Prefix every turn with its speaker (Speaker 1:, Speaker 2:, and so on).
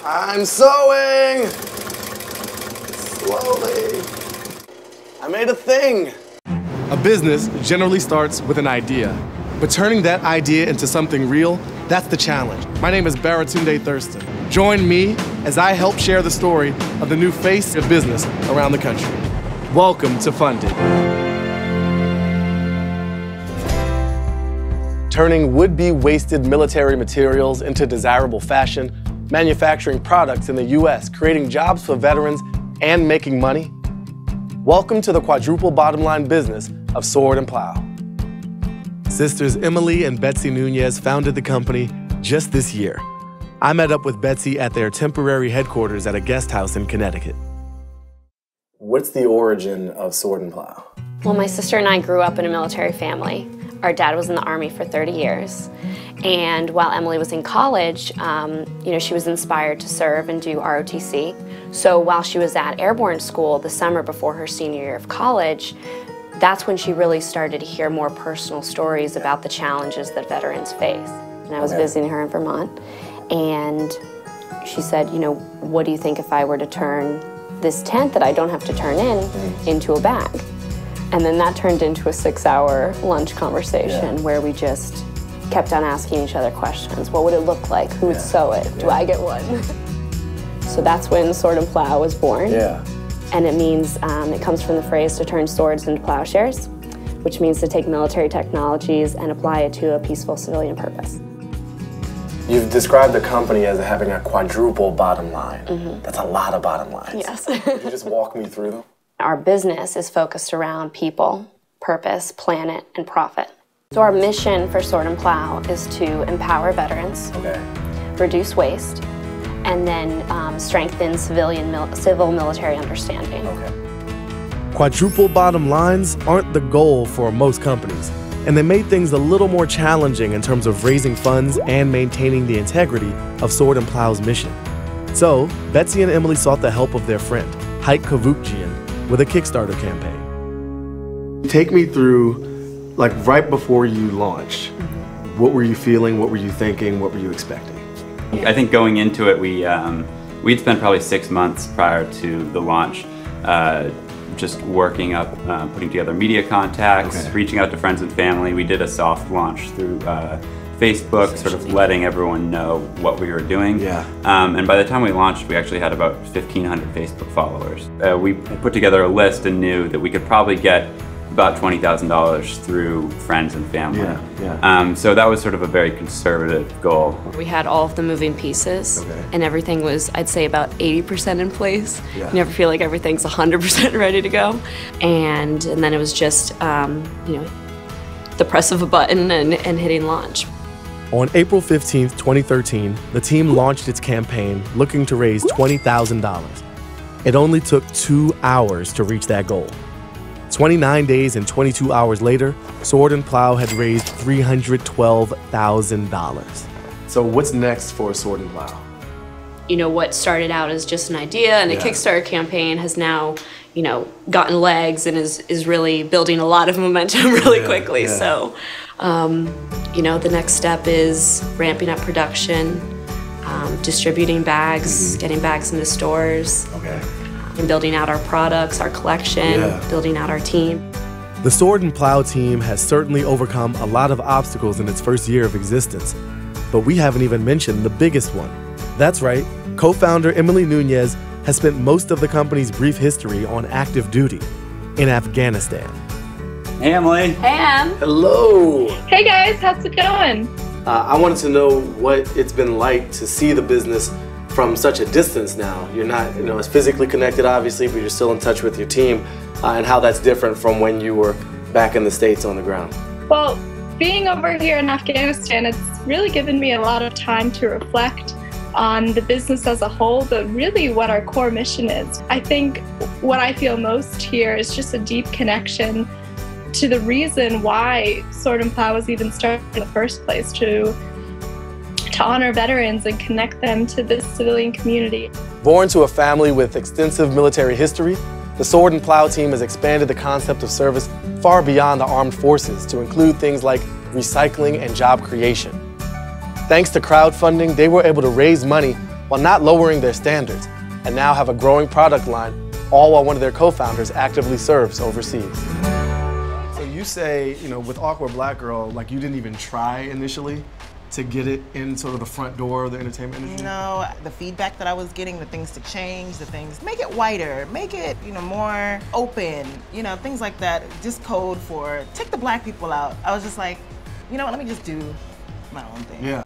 Speaker 1: I'm sewing! Slowly. I made a thing. A business generally starts with an idea, but turning that idea into something real, that's the challenge. My name is Baratunde Thurston. Join me as I help share the story of the new face of business around the country. Welcome to Funded. Turning would-be wasted military materials into desirable fashion, manufacturing products in the U.S., creating jobs for veterans, and making money. Welcome to the quadruple bottom line business of Sword Plough. Sisters Emily and Betsy Nunez founded the company just this year. I met up with Betsy at their temporary headquarters at a guest house in Connecticut. What's the origin of Sword Plough?
Speaker 2: Well, my sister and I grew up in a military family. Our dad was in the Army for 30 years. And while Emily was in college, she was inspired to serve and do ROTC. So while she was at airborne school the summer before her senior year of college, that's when she really started to hear more personal stories about the challenges that veterans face. And I was visiting her in Vermont, and she said, what do you think if I were to turn this tent that I don't have to turn in into a bag? And then that turned into a 6-hour lunch conversation where we just kept on asking each other questions. What would it look like? Who would sew it? Do I get one? So that's when Sword Plough was born. And it means, it comes from the phrase to turn swords into plowshares, which means to take military technologies and apply it to a peaceful civilian purpose.
Speaker 1: You've described the company as having a quadruple bottom line. That's a lot of bottom lines.
Speaker 2: Yes.
Speaker 1: Could you just walk me through them?
Speaker 2: Our business is focused around people, purpose, planet, and profit. So our mission for Sword Plough is to empower veterans, reduce waste, and then strengthen civil military understanding. Quadruple
Speaker 1: bottom lines aren't the goal for most companies, and they made things a little more challenging in terms of raising funds and maintaining the integrity of Sword Plough's mission. So, Betsy and Emily sought the help of their friend, Hike Kavukjian, with a Kickstarter campaign. Take me through, right before you launched. What were you feeling? What were you thinking? What were you expecting?
Speaker 3: I think going into it, we'd spent probably 6 months prior to the launch just working up, putting together media contacts, reaching out to friends and family. We did a soft launch through Facebook, sort of letting everyone know what we were doing. And by the time we launched, we actually had about 1,500 Facebook followers. We put together a list and knew that we could probably get about $20,000 through friends and family. So that was sort of a very conservative goal.
Speaker 2: We had all of the moving pieces, and everything was, I'd say, about 80% in place. You never feel like everything's 100% ready to go. And then it was just, the press of a button and hitting launch.
Speaker 1: On April 15th, 2013, the team launched its campaign looking to raise $20,000. It only took 2 hours to reach that goal. 29 days and 22 hours later, Sword Plough had raised $312,000. So what's next for Sword Plough?
Speaker 2: What started out as just an idea and a Kickstarter campaign has now, gotten legs and is really building a lot of momentum really quickly. So, the next step is ramping up production, distributing bags, getting bags into stores. And building out our products, our collection, building out our team.
Speaker 1: The Sword Plough team has certainly overcome a lot of obstacles in its first year of existence, but we haven't even mentioned the biggest one. That's right, co-founder Emily Nunez has spent most of the company's brief history on active duty in Afghanistan.
Speaker 3: Hey, Emily.
Speaker 2: Hey, Em.
Speaker 1: Hello.
Speaker 4: Hey, guys. How's it going?
Speaker 1: I wanted to know what it's been like to see the business from such a distance now. You're not, as physically connected, obviously, but you're still in touch with your team, and how that's different from when you were back in the States on the ground.
Speaker 4: Well, being over here in Afghanistan, it's really given me a lot of time to reflect on the business as a whole, but really what our core mission is. I think what I feel most here is just a deep connection to the reason why Sword Plough was even started in the first place, to honor veterans and connect them to this civilian community.
Speaker 1: Born to a family with extensive military history, the Sword Plough team has expanded the concept of service far beyond the armed forces to include things like recycling and job creation. Thanks to crowdfunding, they were able to raise money while not lowering their standards, and now have a growing product line, all while one of their co-founders actively serves overseas. So you say, you know, with Awkward Black Girl, like you didn't even try initially to get it in sort of the front door of the entertainment industry?
Speaker 5: No, the feedback that I was getting, the things to change, the things, make it whiter, make it, you know, more open, you know, things like that. Just code for, take the black people out. I was just like, you know what, let me just do my own thing.
Speaker 1: Yeah.